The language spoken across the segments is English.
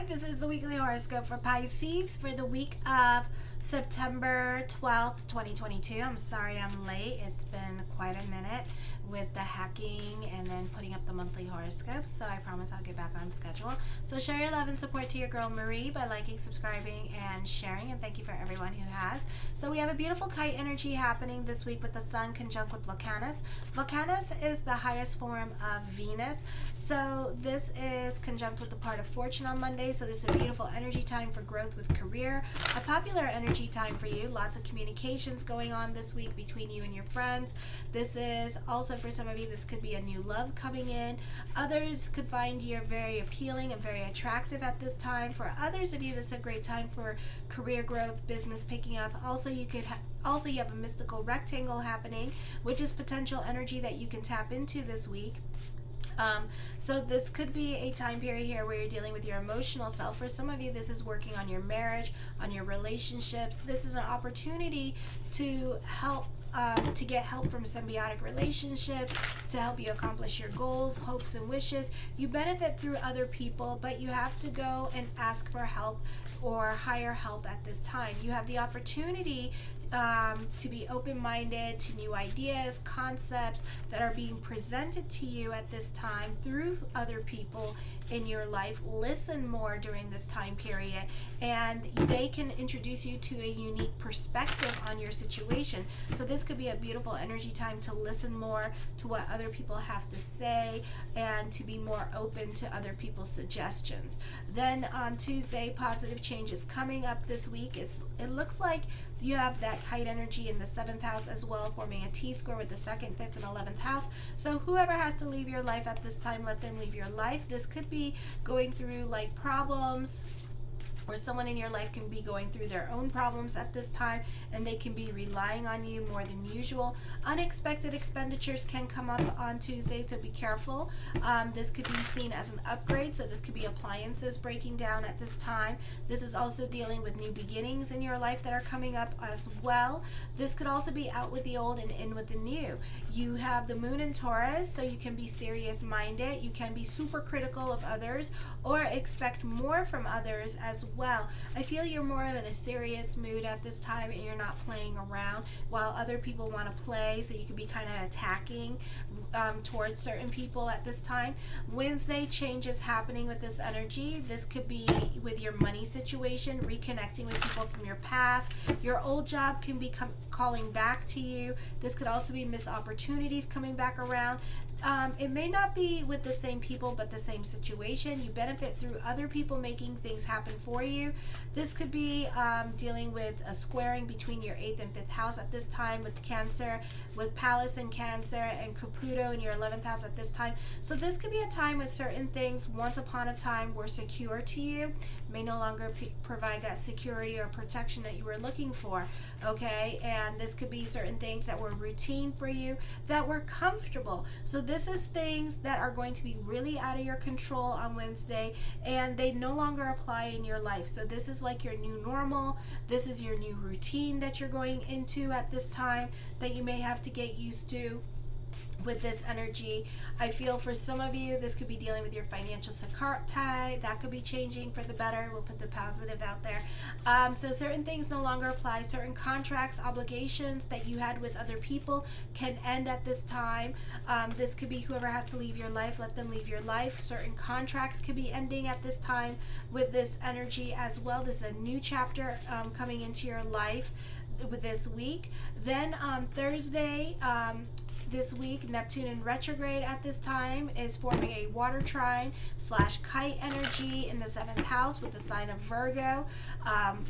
This is the weekly horoscope for Pisces for the week of September 12th, 2022. I'm sorry I'm late. It's been quite a minute with the hacking and then putting up the monthly horoscopes, so I promise I'll get back on schedule. So share your love and support to your girl Marie by liking, subscribing, and sharing, and thank you for everyone who has. So we have a beautiful kite energy happening this week with the Sun conjunct with Volcanus. Volcanus is the highest form of Venus, so this is conjunct with the part of Fortune on Monday, so this is a beautiful energy time for growth with career, a popular energy time for you, lots of communications going on this week between you and your friends. This is also, for some of you, this could be a new love coming in. Others could find you very appealing and very attractive at this time. For others of you, this is a great time for career growth, business picking up. Also, you could you have a mystical rectangle happening, which is potential energy that you can tap into this week. So this could be a time period here where you're dealing with your emotional self. For some of you, this is working on your marriage, on your relationships. This is an opportunity to help to get help from symbiotic relationships, to help you accomplish your goals, hopes, and wishes. You benefit through other people, but you have to go and ask for help or hire help at this time. You have the opportunity to be open-minded to new ideas, concepts that are being presented to you at this time through other people in your life. Listen more during this time period, and they can introduce you to a unique perspective on your situation. So this could be a beautiful energy time to listen more to what other people have to say and to be more open to other people's suggestions. Then on Tuesday, positive changes coming up this week. It looks like you have that kite energy in the 7th house as well, forming a T-square with the 2nd, 5th, and 11th house. So whoever has to leave your life at this time, let them leave your life. This could be going through like problems, or someone in your life can be going through their own problems at this time, and they can be relying on you more than usual. Unexpected expenditures can come up on Tuesday, so be careful. This could be seen as an upgrade, so this could be appliances breaking down at this time. This is also dealing with new beginnings in your life that are coming up as well. This could also be out with the old and in with the new. You have the moon in Taurus, so you can be serious-minded. You can be super critical of others or expect more from others as well. I feel you're more in a serious mood at this time, and you're not playing around, while other people want to play, so you could be kind of attacking towards certain people at this time. Wednesday, changes happening with this energy. This could be with your money situation, reconnecting with people from your past. Your old job can be calling back to you. This could also be missed opportunities coming back around. It may not be with the same people, but the same situation. You benefit through other people making things happen for you. This could be dealing with a squaring between your 8th and 5th house at this time, with Cancer, with Palace in Cancer, and Caputo in your 11th house at this time. So this could be a time when certain things once upon a time were secure to you, may no longer provide that security or protection that you were looking for, okay? And this could be certain things that were routine for you, that were comfortable. So this is things that are going to be really out of your control on Wednesday, and they no longer apply in your life. So this is like your new normal. This is your new routine that you're going into at this time that you may have to get used to with this energy. I feel for some of you, this could be dealing with your financial tie. That could be changing for the better. We'll put the positive out there. So certain things no longer apply. Certain contracts, obligations that you had with other people can end at this time. This could be whoever has to leave your life, let them leave your life. Certain contracts could be ending at this time with this energy as well. This is a new chapter coming into your life with this week. Then on Thursday, this week, Neptune in retrograde at this time is forming a water trine / kite energy in the 7th house with the sign of Virgo,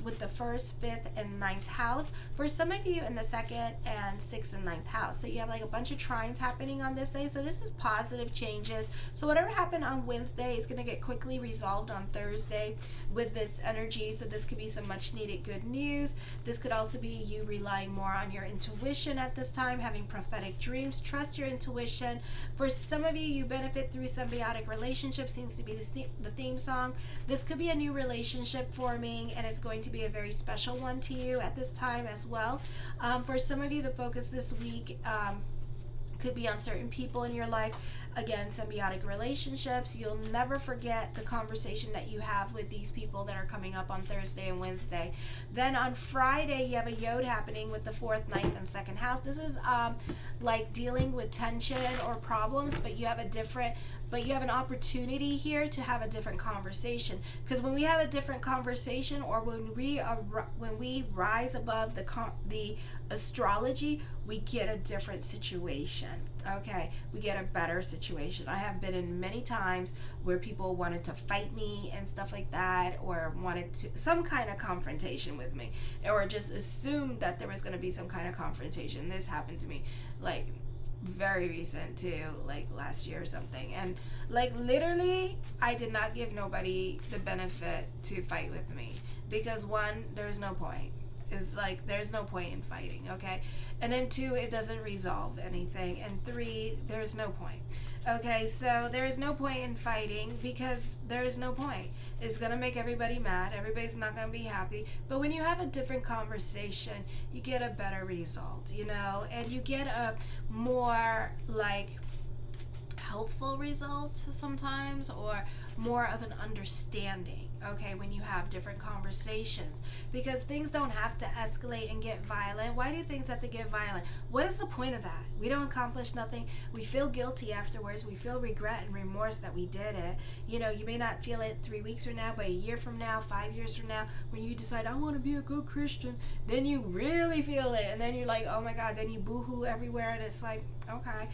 with the 1st, 5th, and 9th house. For some of you in the 2nd and 6th and 9th house. So you have like a bunch of trines happening on this day. So this is positive changes. So whatever happened on Wednesday is going to get quickly resolved on Thursday with this energy. So this could be some much needed good news. This could also be you relying more on your intuition at this time, having prophetic dreams. Trust your intuition. For some of you, you benefit through symbiotic relationships, seems to be the theme song. This could be a new relationship forming, and it's going to be a very special one to you at this time as well. For some of you, the focus this week could be on certain people in your life. again, symbiotic relationships. You'll never forget the conversation that you have with these people that are coming up on Thursday and Wednesday. Then on Friday, you have a yod happening with the 4th, 9th, and 2nd house. This is like dealing with tension or problems, but you have an opportunity here to have a different conversation. Because when we have a different conversation, or when we rise above the astrology, we get a different situation. Okay, we get a better situation. I have been in many times where people wanted to fight me and stuff like that, or wanted to some kind of confrontation with me, or just assumed that there was going to be some kind of confrontation. This happened to me like very recent too, like last year or something, and like literally I did not give nobody the benefit to fight with me, because one, there's no point. It's like there's no point in fighting, okay? And then 2, it doesn't resolve anything, and 3, there's no point. Okay, so there is no point in fighting, because there is no point. It's gonna make everybody mad. Everybody's not gonna be happy. But when you have a different conversation, you get a better result, and you get a more like helpful result sometimes, or more of an understanding, okay, when you have different conversations, because things don't have to escalate and get violent. Why do things have to get violent? What is the point of that? We don't accomplish nothing. We feel guilty afterwards. We feel regret and remorse that we did it. You may not feel it 3 weeks from now, but a year from now, 5 years from now, when you decide, I want to be a good Christian, then you really feel it, and then you're like, oh my God, then you boo-hoo everywhere, and it's like, okay,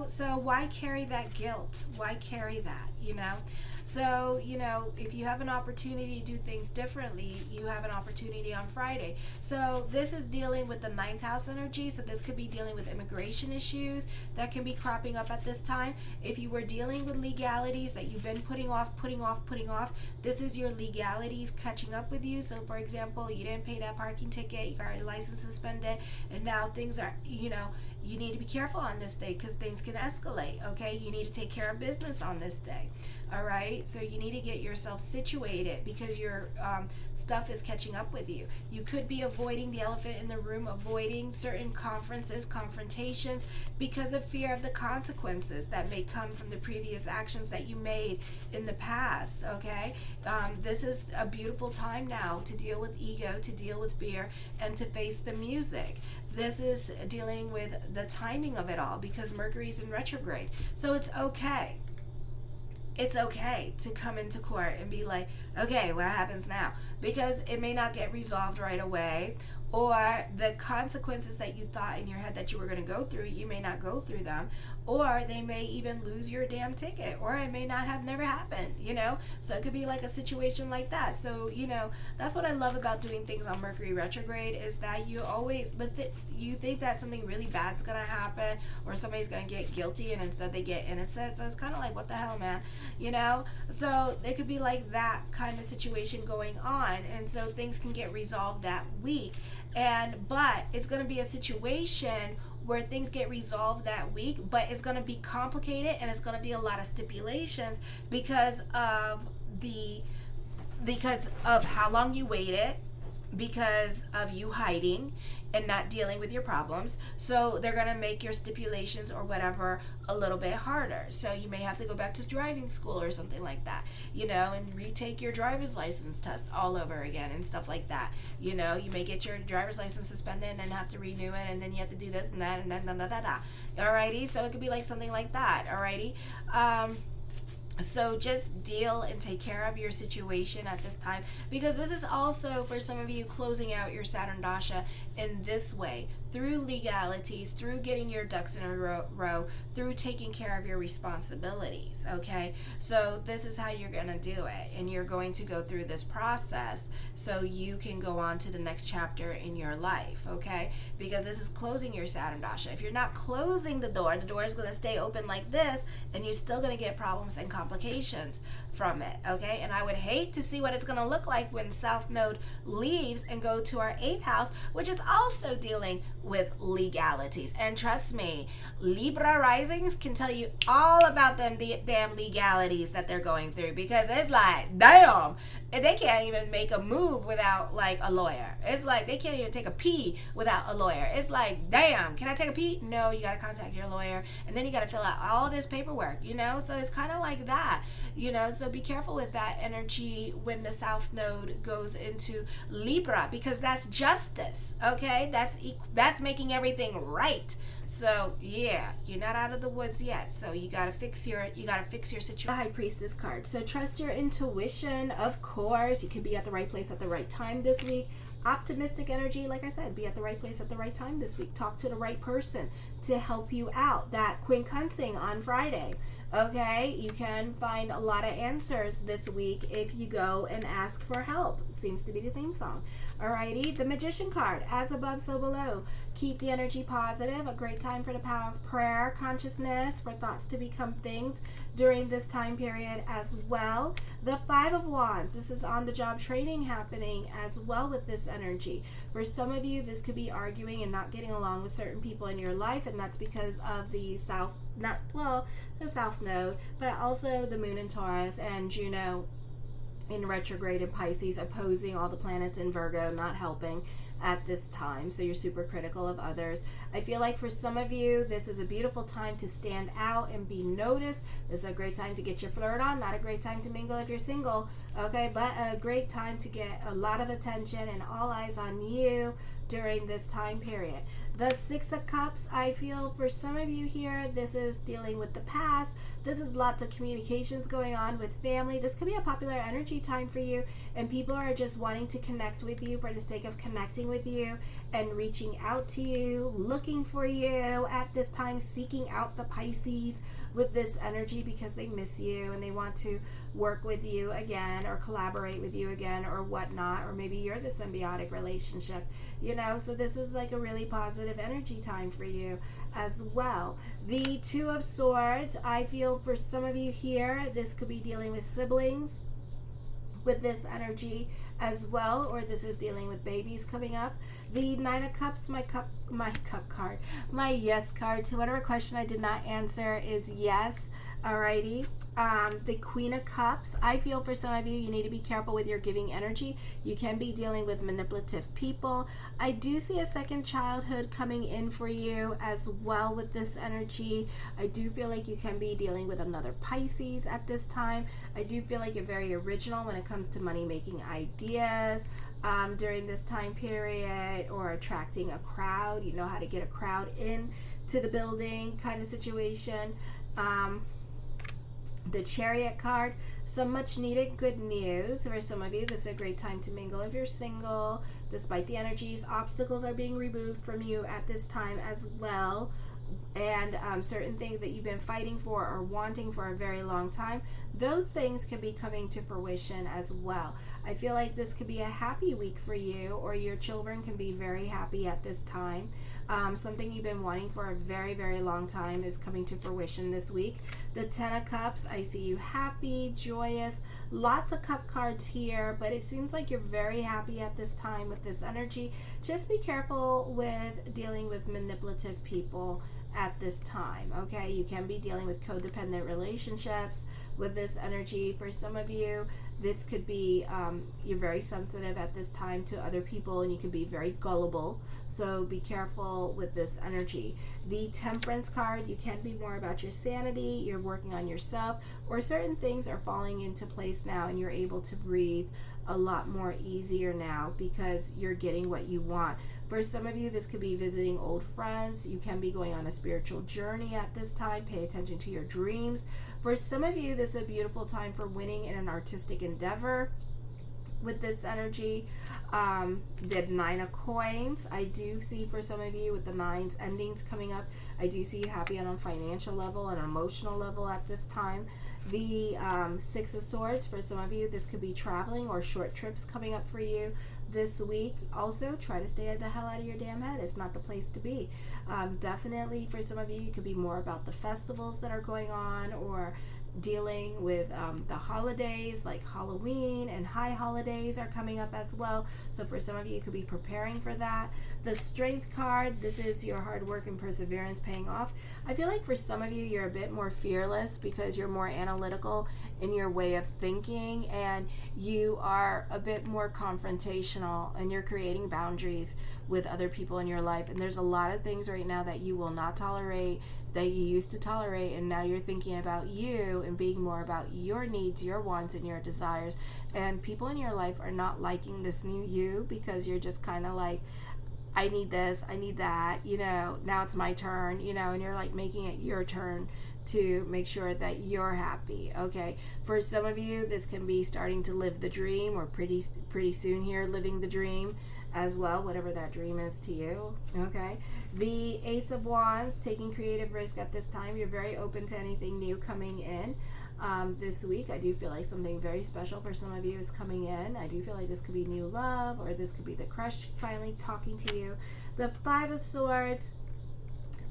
so why carry that guilt? Why carry that, So, if you have an opportunity to do things differently, you have an opportunity on Friday. So this is dealing with the 9th house energy. So this could be dealing with immigration issues that can be cropping up at this time. If you were dealing with legalities that you've been putting off, this is your legalities catching up with you. So for example, you didn't pay that parking ticket, you got your license suspended, and now things are, you need to be careful on this day, because things can escalate, okay? You need to take care of business on this day, all right? So you need to get yourself situated, because your stuff is catching up with you. You could be avoiding the elephant in the room, avoiding certain confrontations, because of fear of the consequences that may come from the previous actions that you made in the past, okay? This is a beautiful time now to deal with ego, to deal with fear, and to face the music. This is dealing with the timing of it all, because Mercury's in retrograde. So it's okay. It's okay to come into court and be like, okay, what happens now? Because it may not get resolved right away, or the consequences that you thought in your head that you were going to go through, you may not go through them, or they may even lose your damn ticket, or it may not have never happened, So it could be like a situation like that. So, that's what I love about doing things on Mercury retrograde, is that you always, you think that something really bad's going to happen, or somebody's going to get guilty, and instead they get innocent. So it's kind of like, what the hell, man? So it could be like that kind of situation going on. And so things can get resolved that week. But it's going to be a situation where things get resolved that week, but it's going to be complicated, and it's going to be a lot of stipulations because of how long you waited, because of you hiding and not dealing with your problems. So they're going to make your stipulations or whatever a little bit harder. So you may have to go back to driving school or something like that, and retake your driver's license test all over again and stuff like that. You may get your driver's license suspended and then have to renew it, and then you have to do this and that, and then Alrighty, so it could be like something like that. Alrighty. So just deal and take care of your situation at this time, because this is also for some of you closing out your Saturn Dasha in this way, through legalities, through getting your ducks in a row, through taking care of your responsibilities, okay? So this is how you're going to do it, and you're going to go through this process so you can go on to the next chapter in your life, okay? Because this is closing your Saturn Dasha. If you're not closing the door is going to stay open like this, and you're still going to get problems and complications from it, okay? And I would hate to see what it's going to look like when South Node leaves and go to our 8th house, which is also dealing with legalities. And trust me, Libra risings can tell you all about them damn legalities that they're going through, because it's like, damn, And they can't even make a move without like a lawyer. It's like they can't even take a pee without a lawyer. It's like, damn, can I take a pee? No, you got to contact your lawyer, and then you got to fill out all this paperwork, you know? So it's kind of like that, you know? So be careful with that energy when the South Node goes into Libra, because that's justice, okay? That's making everything right. So yeah, you're not out of the woods yet. So you gotta fix your situation. The High Priestess card. So trust your intuition, of course. You could be at the right place at the right time this week. Optimistic energy, like I said, be at the right place at the right time this week. Talk to the right person to help you out. That quincunxing on Friday. Okay, you can find a lot of answers this week if you go and ask for help. Seems to be the theme song. Alrighty, the Magician card, as above, so below. Keep the energy positive. A great time for the power of prayer, consciousness, for thoughts to become things during this time period as well. The Five of Wands, this is on the job training happening as well with this energy. For some of you, this could be arguing and not getting along with certain people in your life, and that's because of the South Node, but also the Moon in Taurus and Juno in retrograde in Pisces, opposing all the planets in Virgo, not helping at this time. So you're super critical of others. I feel like for some of you, this is a beautiful time to stand out and be noticed. This is a great time to get your flirt on, not a great time to mingle if you're single, okay, but a great time to get a lot of attention and all eyes on you during this time period. The Six of Cups, I feel for some of you here, this is dealing with the past. This is lots of communications going on with family. This could be a popular energy time for you, and people are just wanting to connect with you for the sake of connecting with you and reaching out to you, looking for you at this time, seeking out the Pisces with this energy because they miss you and they want to work with you again or collaborate with you again or whatnot, or maybe you're the symbiotic relationship, you know. So this is like a really positive energy time for you as well. The Two of Swords, I feel for some of you here, this could be dealing with siblings with this energy as well, or this is dealing with babies coming up. The Nine of Cups, my cup card, my yes card to whatever question I did not answer is yes. Alrighty. The Queen of Cups, I feel for some of you, you need to be careful with your giving energy. You can be dealing with manipulative people. I do see a second childhood coming in for you as well with this energy. I do feel like you can be dealing with another Pisces at this time. I do feel like you're very original when it comes to money making ideas during this time period, or attracting a crowd. You know how to get a crowd in to the building kind of situation. The Chariot card, some much needed good news for some of you. This is a great time to mingle if you're single. Despite the energies, obstacles are being removed from you at this time as well. And certain things that you've been fighting for or wanting for a very long time, those things can be coming to fruition as well. I feel like this could be a happy week for you, or your children can be very happy at this time. Something you've been wanting for a very, very long time is coming to fruition this week. The Ten of Cups, I see you happy, joyous, lots of cup cards here, but it seems like you're very happy at this time with this energy. Just be careful with dealing with manipulative people at this time, okay? You can be dealing with codependent relationships with this energy. For some of you, this could be you're very sensitive at this time to other people, and you can be very gullible, so be careful with this energy. The Temperance card, you can be more about your sanity, you're working on yourself, or certain things are falling into place now and you're able to breathe a lot more easier now because you're getting what you want. For some of you, this could be visiting old friends. You can be going on a spiritual journey at this time. Pay attention to your dreams. For some of you, this is a beautiful time for winning in an artistic endeavor with this energy. The Nine of Coins, I do see for some of you with the nines endings coming up, I do see you happy on a financial level and emotional level at this time. The Six of Swords, for some of you, this could be traveling or short trips coming up for you this week. Also, try to stay the hell out of your damn head. It's not the place to be. Definitely for some of you, you could be more about the festivals that are going on, or dealing with the holidays like Halloween and high holidays are coming up as well. So for some of you, you could be preparing for that. The Strength card, this is your hard work and perseverance paying off. I feel like for some of you, you're a bit more fearless because you're more analytical in your way of thinking, and you are a bit more confrontational, and you're creating boundaries with other people in your life. And there's a lot of things right now that you will not tolerate, that you used to tolerate, and now you're thinking about you and being more about your needs, your wants, and your desires. And people in your life are not liking this new you because you're just kind of like, I need this, I need that, now it's my turn, and you're like making it your turn to make sure that you're happy. Okay, for some of you, this can be starting to live the dream, or pretty soon here, living the dream as well, whatever that dream is to you. Okay, the Ace of Wands, taking creative risk at this time. You're very open to anything new coming in. This week, I do feel like something very special for some of you is coming in. I do feel like this could be new love, or this could be the crush finally talking to you. The Five of Swords,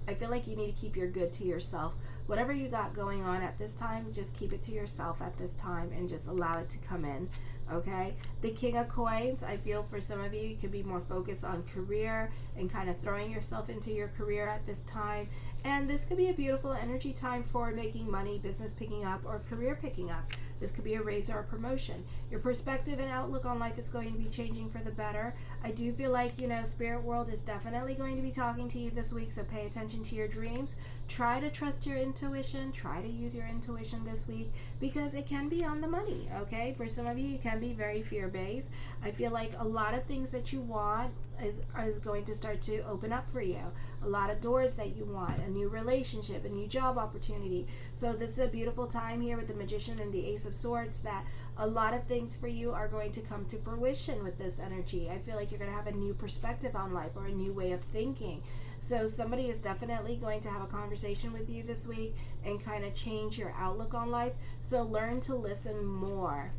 I feel like you need to keep your good to yourself. Whatever you got going on at this time, just keep it to yourself at this time and just allow it to come in. Okay, the King of Coins, I feel for some of you, you could be more focused on career and kind of throwing yourself into your career at this time. And this could be a beautiful energy time for making money, business picking up, or career picking up. This could be a raise or a promotion. Your perspective and outlook on life is going to be changing for the better. I do feel like, spirit world is definitely going to be talking to you this week, so pay attention to your dreams. Try to trust your intuition. Try to use your intuition this week because it can be on the money, okay? For some of you, it can be very fear-based. I feel like a lot of things that you want is going to start to open up for you. A lot of doors that you want, a new relationship, a new job opportunity. So this is a beautiful time here with the Magician and the Ace of Swords, that a lot of things for you are going to come to fruition with this energy. I feel like you're going to have a new perspective on life, or a new way of thinking. So somebody is definitely going to have a conversation with you this week and kind of change your outlook on life. So learn to listen more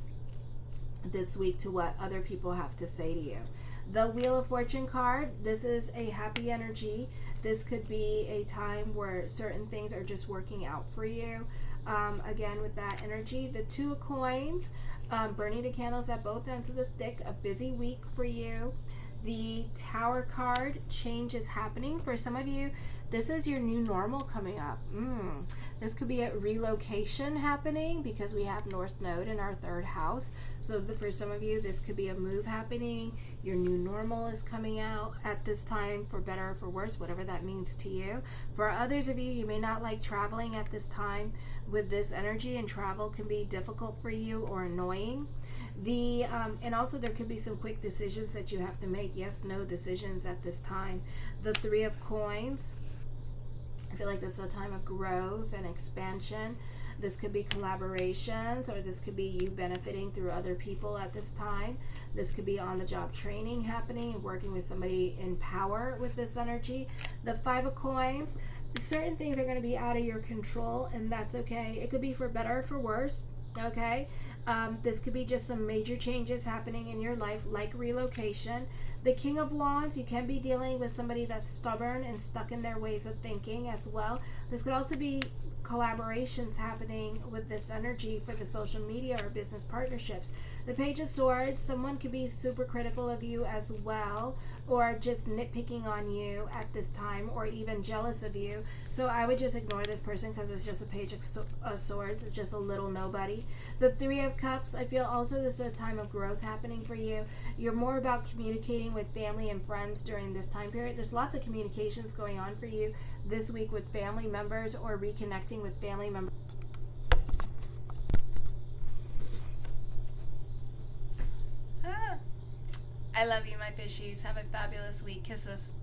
this week to what other people have to say to you. The Wheel of Fortune card, this is a happy energy. This could be a time where certain things are just working out for you. Again, with that energy, the Two of Coins, burning the candles at both ends of the stick, a busy week for you. The Tower card, change is happening. For some of you, this is your new normal coming up. This could be a relocation happening because we have North Node in our third house. So for some of you, this could be a move happening. Your new normal is coming out at this time, for better or for worse, whatever that means to you. For others of you, you may not like traveling at this time with this energy, and travel can be difficult for you or annoying. And also there could be some quick decisions that you have to make. Yes, no decisions at this time. The Three of Coins, I feel like this is a time of growth and expansion. This could be collaborations, or this could be you benefiting through other people at this time. This could be on-the-job training happening, working with somebody in power with this energy. The Five of Coins, certain things are going to be out of your control, and that's okay. It could be for better or for worse. Okay, this could be just some major changes happening in your life, like relocation. The King of Wands, you can be dealing with somebody that's stubborn and stuck in their ways of thinking as well. This could also be collaborations happening with this energy for the social media or business partnerships. The Page of Swords, someone could be super critical of you as well, or just nitpicking on you at this time, or even jealous of you. So I would just ignore this person because it's just a Page of Swords. It's just a little nobody. The Three of Cups, I feel also this is a time of growth happening for you. You're more about communicating with family and friends during this time period. There's lots of communications going on for you this week with family members, or reconnecting with family members. I love you, my fishies. Have a fabulous week. Kisses.